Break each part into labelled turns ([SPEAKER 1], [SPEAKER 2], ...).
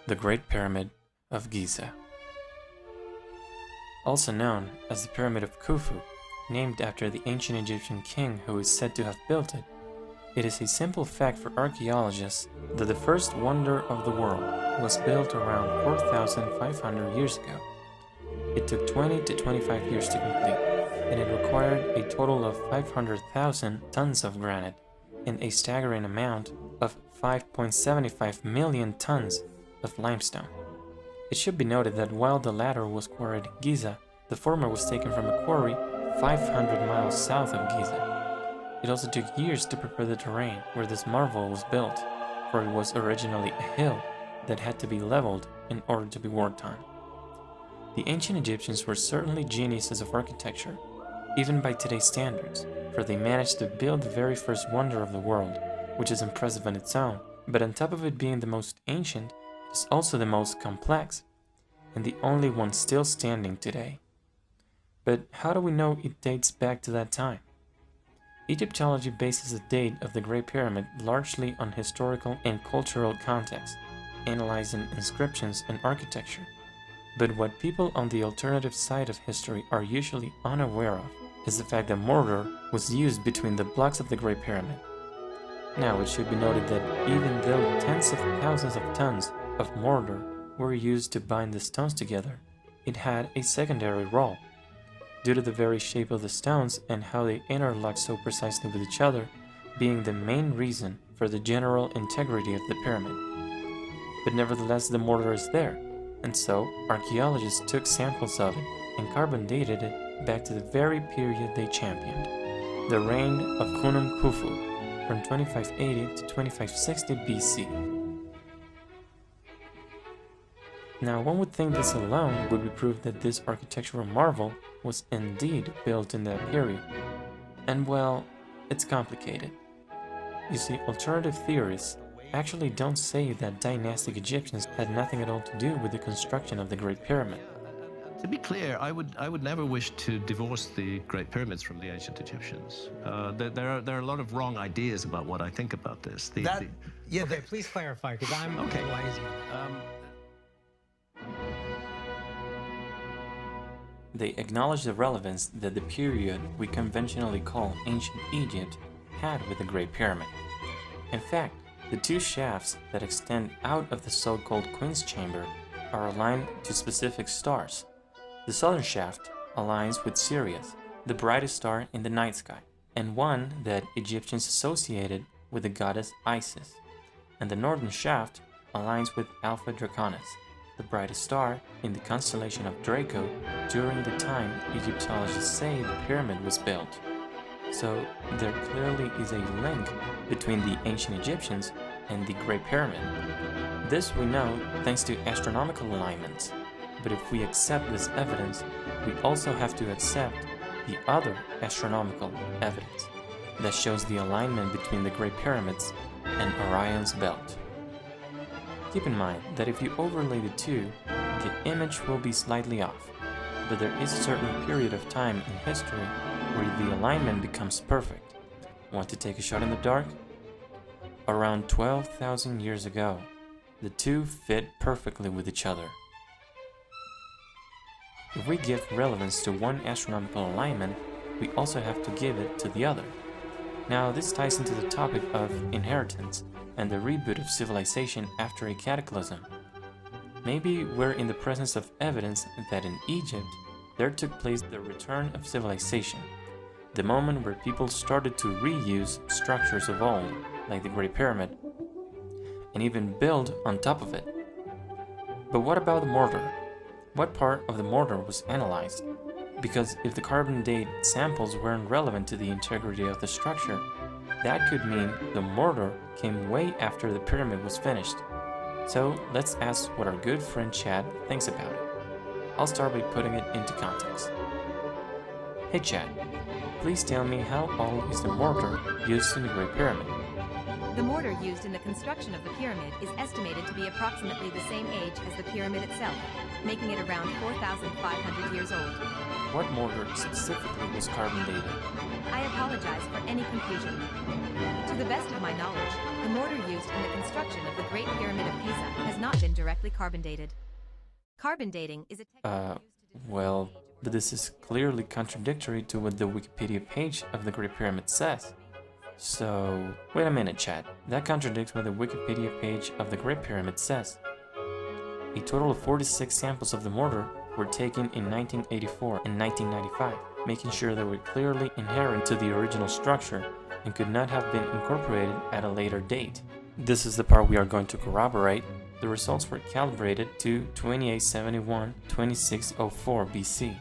[SPEAKER 1] the Great Pyramid of Giza. Also known as the Pyramid of Khufu, named after the ancient Egyptian king who is said to have built it, it is a simple fact for archaeologists that the first wonder of the world was built around 4,500 years ago. It took 20 to 25 years to complete, and it required a total of 500,000 tons of granite and a staggering amount of 5.75 million tons of limestone. It should be noted that while the latter was quarried in Giza, the former was taken from a quarry 500 miles south of Giza. It also took years to prepare the terrain where this marvel was built, for it was originally a hill that had to be leveled in order to be worked on. The ancient Egyptians were certainly geniuses of architecture, even by today's standards, for they managed to build the very first wonder of the world, which is impressive on its own, but on top of it being the most ancient, it is also the most complex, and the only one still standing today. But how do we know it dates back to that time? Egyptology bases the date of the Great Pyramid largely on historical and cultural context, analyzing inscriptions and architecture. But what people on the alternative side of history are usually unaware of is the fact that mortar was used between the blocks of the Great Pyramid. Now, it should be noted that even though tens of thousands of tons of mortar were used to bind the stones together, it had a secondary role, due to the very shape of the stones and how they interlock so precisely with each other being the main reason for the general integrity of the pyramid. But nevertheless, the mortar is there, and so archaeologists took samples of it and carbon dated it back to the very period they championed, the reign of Khufu, from 2580 to 2560 BC. Now, one would think this alone would be proof that this architectural marvel was indeed built in that period. And well, it's complicated. You see, alternative theorists actually don't say that dynastic Egyptians had nothing at all to do with the construction of the Great Pyramid.
[SPEAKER 2] To be clear, I would never wish to divorce the Great Pyramids from the ancient Egyptians. There are a lot of wrong ideas about what I think about this.
[SPEAKER 3] Okay, please clarify, because I'm
[SPEAKER 2] okay.
[SPEAKER 3] lazy.
[SPEAKER 1] They acknowledge the relevance that the period we conventionally call ancient Egypt had with the Great Pyramid. In fact, the two shafts that extend out of the so-called Queen's Chamber are aligned to specific stars. The southern shaft aligns with Sirius, the brightest star in the night sky, and one that Egyptians associated with the goddess Isis. And the northern shaft aligns with Alpha Draconis, the brightest star in the constellation of Draco during the time Egyptologists say the pyramid was built. So there clearly is a link between the ancient Egyptians and the Great Pyramid. This we know thanks to astronomical alignments, but if we accept this evidence, we also have to accept the other astronomical evidence that shows the alignment between the Great Pyramids and Orion's belt. Keep in mind that if you overlay the two, the image will be slightly off, but there is a certain period of time in history where the alignment becomes perfect. Want to take a shot in the dark? Around 12,000 years ago, the two fit perfectly with each other. If we give relevance to one astronomical alignment, we also have to give it to the other. Now, this ties into the topic of inheritance and the reboot of civilization after a cataclysm. Maybe we're in the presence of evidence that in Egypt, there took place the return of civilization, the moment where people started to reuse structures of old, like the Great Pyramid, and even build on top of it. But what about the mortar? What part of the mortar was analyzed? Because if the carbon date samples weren't relevant to the integrity of the structure, that could mean the mortar came way after the pyramid was finished. So let's ask what our good friend Chad thinks about it. I'll start by putting it into context. Hey Chad, please tell me how old is the mortar used in the Great Pyramid?
[SPEAKER 4] The mortar used in the construction of the pyramid is estimated to be approximately the same age as the pyramid itself, making it around 4,500 years old.
[SPEAKER 1] What mortar specifically was carbon dated?
[SPEAKER 4] I apologize for any confusion. To the best of my knowledge, the mortar used in the construction of the Great Pyramid of Giza has not been directly carbon dated. Carbon dating is a technique
[SPEAKER 1] Well, but this is clearly contradictory to what the Wikipedia page of the Great Pyramid says. So, wait a minute, chat. That contradicts what the Wikipedia page of the Great Pyramid says. A total of 46 samples of the mortar were taken in 1984 and 1995, making sure they were clearly inherent to the original structure and could not have been incorporated at a later date. This is the part we are going to corroborate. The results were calibrated to 2871-2604 BC.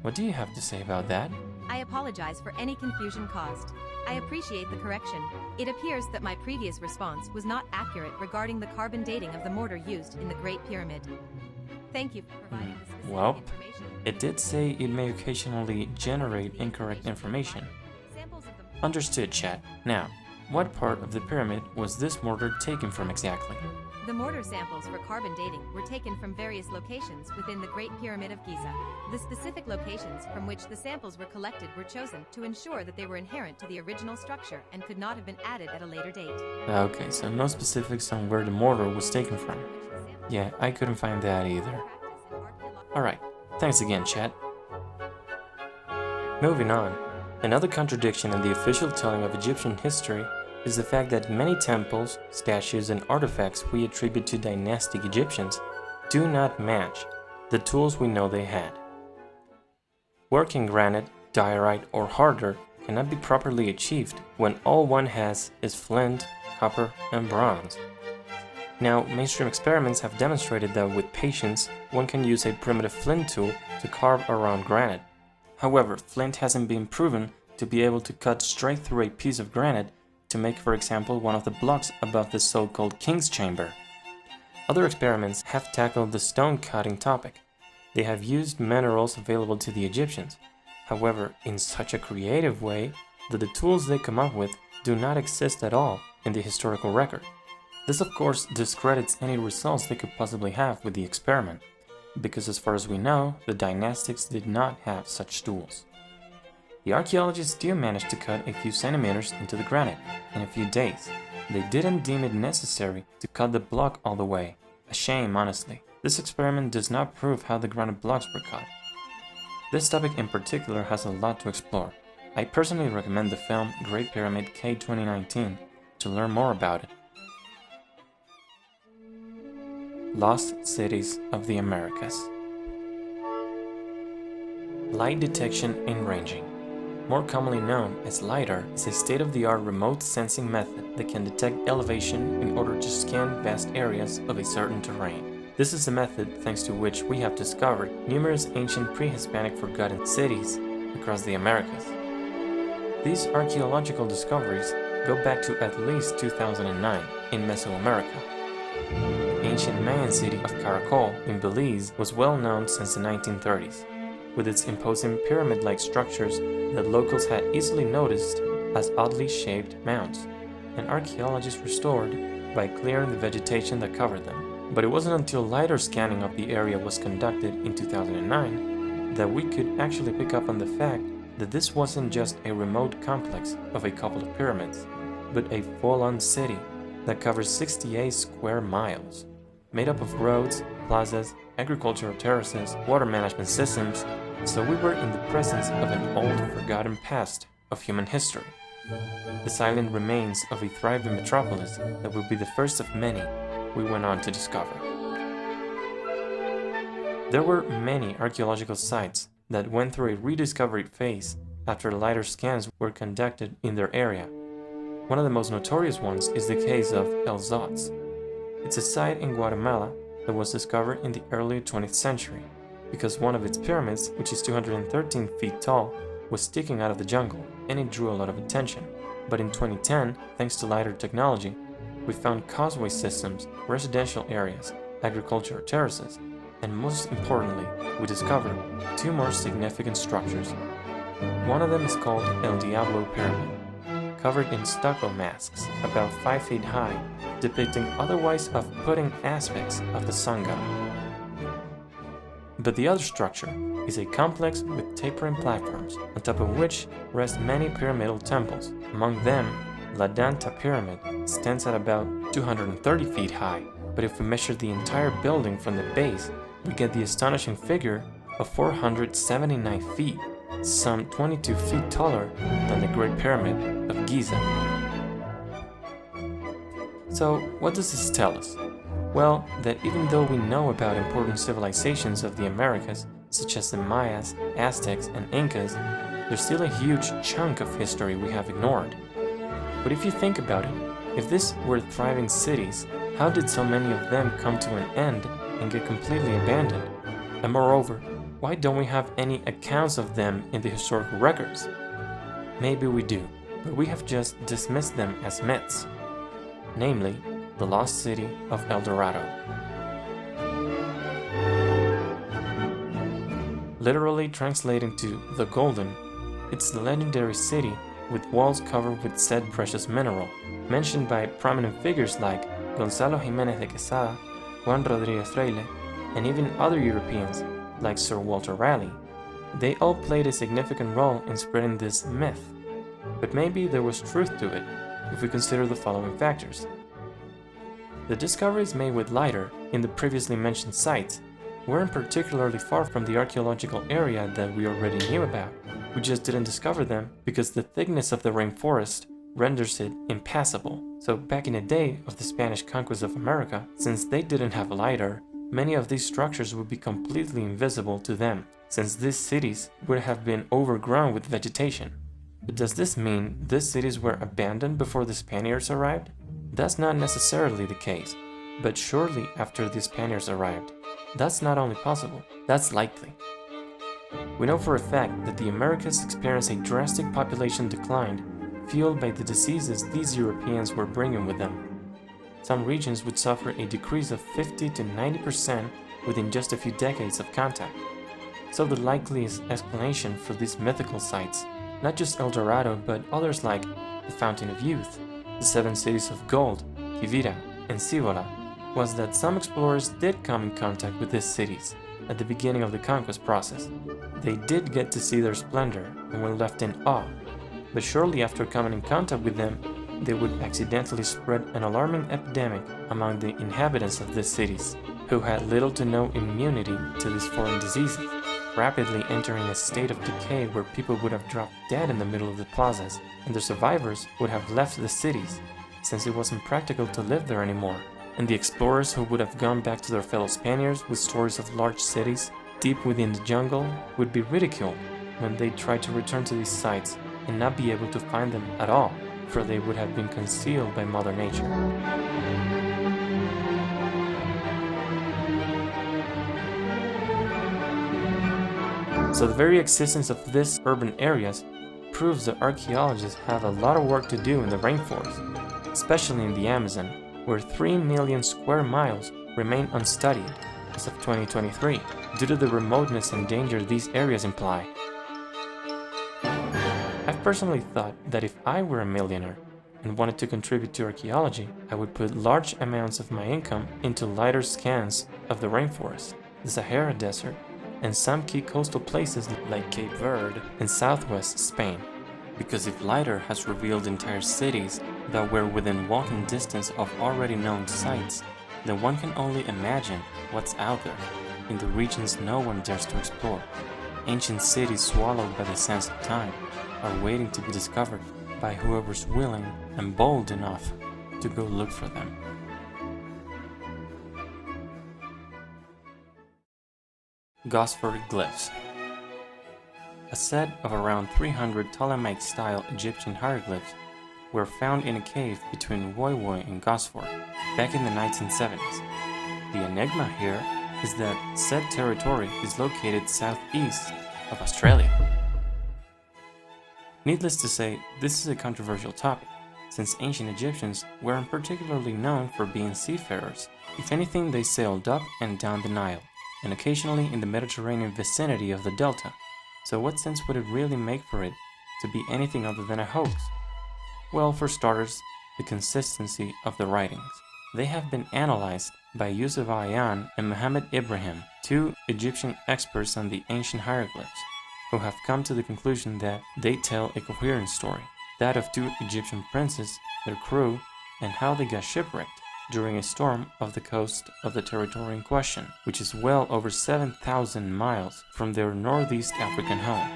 [SPEAKER 1] What do you have to say about that?
[SPEAKER 4] I apologize for any confusion caused. I appreciate the correction. It appears that my previous response was not accurate regarding the carbon dating of the mortar used in the Great Pyramid. Thank you for providing the specific
[SPEAKER 1] Well,
[SPEAKER 4] information.
[SPEAKER 1] it did say it may occasionally generate incorrect information. Understood, chat. Now, what part of the pyramid was this mortar taken from exactly?
[SPEAKER 4] The mortar samples for carbon dating were taken from various locations within the Great Pyramid of Giza. The specific locations from which the samples were collected were chosen to ensure that they were inherent to the original structure and could not have been added at a later date.
[SPEAKER 1] Okay, so no specifics on where the mortar was taken from. Yeah, I couldn't find that either. Alright, thanks again, chat. Moving on, another contradiction in the official telling of Egyptian history is the fact that many temples, statues, and artifacts we attribute to dynastic Egyptians do not match the tools we know they had. Working granite, diorite, or harder cannot be properly achieved when all one has is flint, copper, and bronze. Now, mainstream experiments have demonstrated that with patience, one can use a primitive flint tool to carve around granite. However, flint hasn't been proven to be able to cut straight through a piece of granite to make, for example, one of the blocks above the so-called King's Chamber. Other experiments have tackled the stone cutting topic. They have used minerals available to the Egyptians, however, in such a creative way that the tools they come up with do not exist at all in the historical record. This, of course, discredits any results they could possibly have with the experiment, because as far as we know, the dynastics did not have such tools. The archaeologists do manage to cut a few centimeters into the granite in a few days. They didn't deem it necessary to cut the block all the way. A shame, honestly. This experiment does not prove how the granite blocks were cut. This topic in particular has a lot to explore. I personally recommend the film Great Pyramid K 2019 to learn more about it. Lost Cities of the Americas. Light detection and ranging. More commonly known as LiDAR, is a state-of-the-art remote sensing method that can detect elevation in order to scan vast areas of a certain terrain. This is a method thanks to which we have discovered numerous ancient pre-Hispanic forgotten cities across the Americas. These archaeological discoveries go back to at least 2009 in Mesoamerica. The ancient Mayan city of Caracol in Belize was well known since the 1930s, with its imposing pyramid-like structures that locals had easily noticed as oddly shaped mounds, and archaeologists restored by clearing the vegetation that covered them. But it wasn't until LiDAR scanning of the area was conducted in 2009 that we could actually pick up on the fact that this wasn't just a remote complex of a couple of pyramids, but a full-on city that covers 68 square miles, made up of roads, plazas, agricultural terraces, water management systems. So we were in the presence of an old, forgotten past of human history. The silent remains of a thriving metropolis that would be the first of many we went on to discover. There were many archaeological sites that went through a rediscovery phase after LiDAR scans were conducted in their area. One of the most notorious ones is the case of El Zotz. It's a site in Guatemala that was discovered in the early 20th century, because one of its pyramids, which is 213 feet tall, was sticking out of the jungle, and it drew a lot of attention. But in 2010, thanks to LiDAR technology, we found causeway systems, residential areas, agricultural terraces, and most importantly, we discovered two more significant structures. One of them is called El Diablo Pyramid, covered in stucco masks about 5 feet high, depicting otherwise off-putting aspects of the sun god. But the other structure is a complex with tapering platforms, on top of which rest many pyramidal temples. Among them, La Danta Pyramid stands at about 230 feet high, but if we measure the entire building from the base, we get the astonishing figure of 479 feet, some 22 feet taller than the Great Pyramid of Giza. So, what does this tell us? Well, that even though we know about important civilizations of the Americas, such as the Mayas, Aztecs, and Incas, there's still a huge chunk of history we have ignored. But if you think about it, if these were thriving cities, how did so many of them come to an end and get completely abandoned? And moreover, why don't we have any accounts of them in the historical records? Maybe we do, but we have just dismissed them as myths. Namely, the lost city of El Dorado. Literally translating to the Golden, it's the legendary city with walls covered with said precious mineral, mentioned by prominent figures like Gonzalo Jiménez de Quesada, Juan Rodríguez Freile, and even other Europeans like Sir Walter Raleigh. They all played a significant role in spreading this myth. But maybe there was truth to it, if we consider the following factors. The discoveries made with lidar in the previously mentioned sites weren't particularly far from the archaeological area that we already knew about. We just didn't discover them because the thickness of the rainforest renders it impassable. So back in the day of the Spanish conquest of America, since they didn't have lidar, many of these structures would be completely invisible to them, since these cities would have been overgrown with vegetation. But does this mean these cities were abandoned before the Spaniards arrived? That's not necessarily the case, but shortly after the Spaniards arrived. That's not only possible, that's likely. We know for a fact that the Americas experienced a drastic population decline, fueled by the diseases these Europeans were bringing with them. Some regions would suffer a decrease of 50 to 90% within just a few decades of contact. So the likeliest explanation for these mythical sites, not just El Dorado but others like the Fountain of Youth, the Seven Cities of Gold, Quivira, and Cibola, was that some explorers did come in contact with these cities at the beginning of the conquest process. They did get to see their splendor and were left in awe, but shortly after coming in contact with them, they would accidentally spread an alarming epidemic among the inhabitants of these cities, who had little to no immunity to these foreign diseases, rapidly entering a state of decay where people would have dropped dead in the middle of the plazas, and the survivors would have left the cities, since it wasn't practical to live there anymore. And the explorers who would have gone back to their fellow Spaniards with stories of large cities deep within the jungle would be ridiculed when they tried to return to these sites and not be able to find them at all, for they would have been concealed by Mother Nature. So the very existence of these urban areas proves that archaeologists have a lot of work to do in the rainforest, especially in the Amazon, where 3 million square miles remain unstudied as of 2023 due to the remoteness and danger these areas imply. I've personally thought that if I were a millionaire and wanted to contribute to archaeology, I would put large amounts of my income into lidar scans of the rainforest, the Sahara Desert, and some key coastal places like Cape Verde in southwest Spain. Because if lidar has revealed entire cities that were within walking distance of already known sites, then one can only imagine what's out there in the regions no one dares to explore. Ancient cities swallowed by the sands of time are waiting to be discovered by whoever's willing and bold enough to go look for them. Gosford Glyphs. A set of around 300 Ptolemaic-style Egyptian hieroglyphs were found in a cave between Woy Woy and Gosford back in the 1970s. The enigma here is that said territory is located southeast of Australia. Needless to say, this is a controversial topic, since ancient Egyptians weren't particularly known for being seafarers. If anything, they sailed up and down the Nile, and occasionally in the Mediterranean vicinity of the delta. So what sense would it really make for it to be anything other than a hoax? Well, for starters, the consistency of the writings. They have been analyzed by Yusuf Ayan and Muhammad Ibrahim, two Egyptian experts on the ancient hieroglyphs, who have come to the conclusion that they tell a coherent story, that of two Egyptian princes, their crew, and how they got shipwrecked during a storm off the coast of the territory in question, which is well over 7,000 miles from their northeast African home.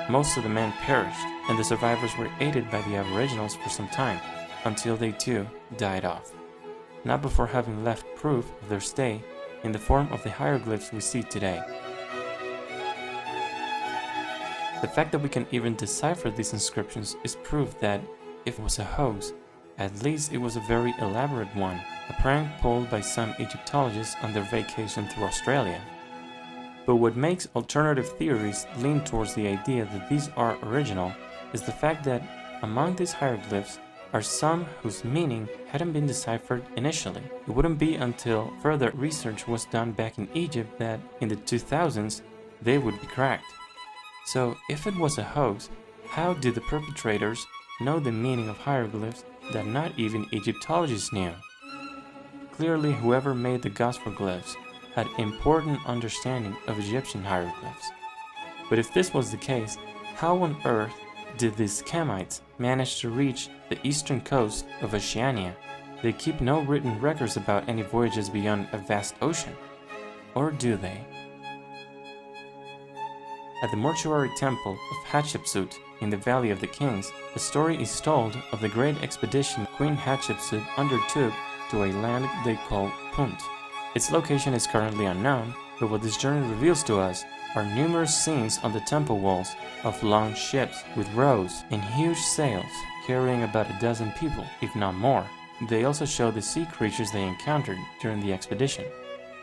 [SPEAKER 1] Most of the men perished, and the survivors were aided by the Aboriginals for some time, until they too died off, not before having left proof of their stay in the form of the hieroglyphs we see today. The fact that we can even decipher these inscriptions is proof that, if it was a hoax, at least it was a very elaborate one, a prank pulled by some Egyptologists on their vacation through Australia. But what makes alternative theories lean towards the idea that these are original is the fact that among these hieroglyphs are some whose meaning hadn't been deciphered initially. It wouldn't be until further research was done back in Egypt that, in the 2000s, they would be cracked. So, if it was a hoax, how did the perpetrators know the meaning of hieroglyphs that not even Egyptologists knew? Clearly, whoever made the Gosford Glyphs had important understanding of Egyptian hieroglyphs. But if this was the case, how on earth did these Kamites manage to reach the eastern coast of Oceania? They keep no written records about any voyages beyond a vast ocean. Or do they? At the mortuary temple of Hatshepsut in the Valley of the Kings, a story is told of the great expedition Queen Hatshepsut undertook to a land they call Punt. Its location is currently unknown, but what this journey reveals to us are numerous scenes on the temple walls of long ships with rows and huge sails carrying about a dozen people, if not more. They also show the sea creatures they encountered during the expedition.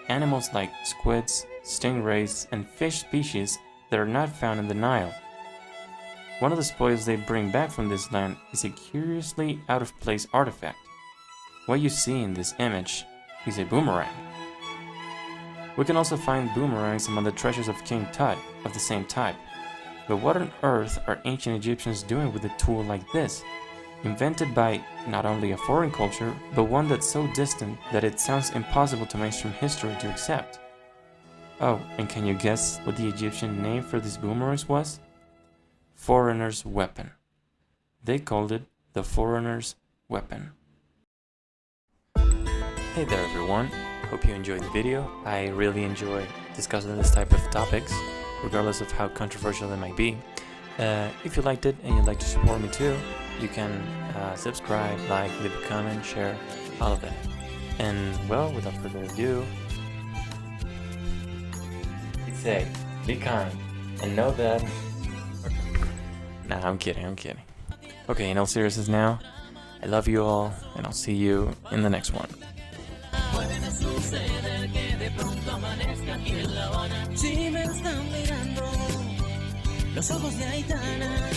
[SPEAKER 1] Animals like squids, stingrays, and fish species that are not found in the Nile. One of the spoils they bring back from this land is a curiously out-of-place artifact. What you see in this image is a boomerang. We can also find boomerangs among the treasures of King Tut of the same type. But what on earth are ancient Egyptians doing with a tool like this, invented by not only a foreign culture, but one that's so distant that it sounds impossible to mainstream history to accept? Oh, and can you guess what the Egyptian name for these boomerangs was? Foreigner's weapon. They called it the foreigner's weapon. Hey there everyone, hope you enjoyed the video. I really enjoy discussing this type of topics, regardless of how controversial they might be. If you liked it and you'd like to support me too, you can subscribe, like, leave a comment, share, all of that. And well, without further ado, be safe, be kind, and know that... Nah, I'm kidding. Okay, in all seriousness now, I love you all, and I'll see you in the next one.
[SPEAKER 5] Puede suceder que de pronto amanezca aquí en La Habana. Si me están mirando los ojos de Aitana.